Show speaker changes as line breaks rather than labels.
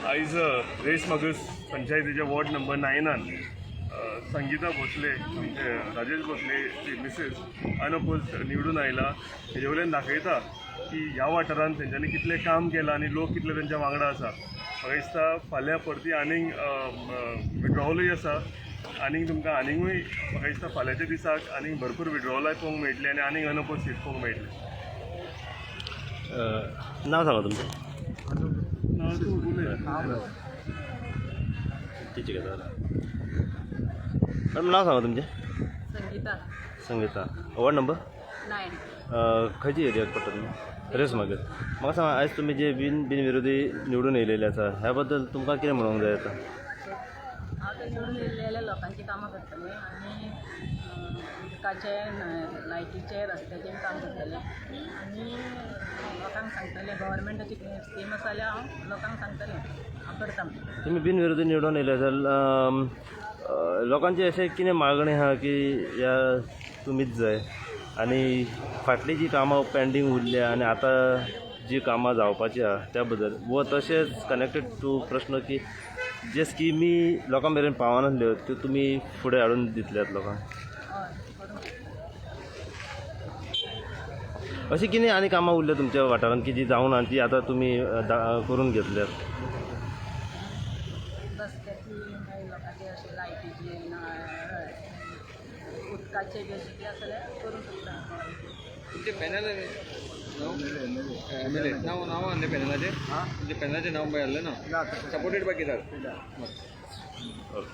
आयज रेईसमागूस पंचायतीच्या ward number 9 Sangeeta Bhosale म्हणजे राजेश भोसले मिसेस अनपोज निवडून आयला हेजे वयल्यान दाखयता की ह्या वाठारांत तेंच्यांनी कितलें काम केलां आनी लोक कितले तेंच्या वांगडा आसा. म्हाका दिसता फाल्यां परती आनीक विड्रॉवलूय आसा आनीक तुमकां आनीकूय म्हाका दिसता फाल्यांच्या दिसाक आनीक भरपूर विड्रॉवलाय पळोवंक मेळटली आनी आनीक अनपोज सीट पळोवंक मेळटली.
नाव सांगा तुमचं. ठीक आहे दादा. मॅडम नाव सांगा तुमचे.
संगीता
संगीता. Ward number
9.
खंयची एरियाक पडटा तुमी. रेस मागीर म्हाका सांगा आयज तुमी जे बिनविरोधी निवडून येयलेले आसा ह्या बद्दल तुमकां कितें म्हणूंक जाय आतां.
हांव ते निवडून येयलेल्या लोकांची कामां करतलें आनी उदकाचे लायटीचे रस्त्याचें काम करतलें आनी लोकांक सांगतलें गव्हर्मेंटाची स्कीम आसा जाल्यार हांव लोकांक सांगतलें हांव करता म्हणून.
तुमी बिनविरोधी निवडून येयले जाल्यार लोकांची अशें कितें मागणी आहा की ह्या तुमीच जाय आनी फाटलीं जी कामां पेंडींग उरल्या आनी आतां जी कामां जावपाची आहा त्या बद्दल व तशेंच कनेक्टेड टू प्रश्न की जे स्किमी लोकां मेरेन पावनासल्यो त्यो तुमी फुडें हाडून दितल्यात लोकांक.
हय करूंक
अशीं कितें आनी कामां उरल्या तुमच्या वाठारांत की जी जावन आनी ती आतां तुमी करून घेतल्यात.
रस्त्याची काही लोकांचे अशे लायटीचे उदकाचे बी अशें कितें आसा जाल्यार करूंक शकता.
तुमचे पॅनल एम एल ए नाव आहले पॅनलाचे तुमचे पॅनलाचे नाव पळय आहलें ना सपोर्टेड बाय कित्याक.
ओके.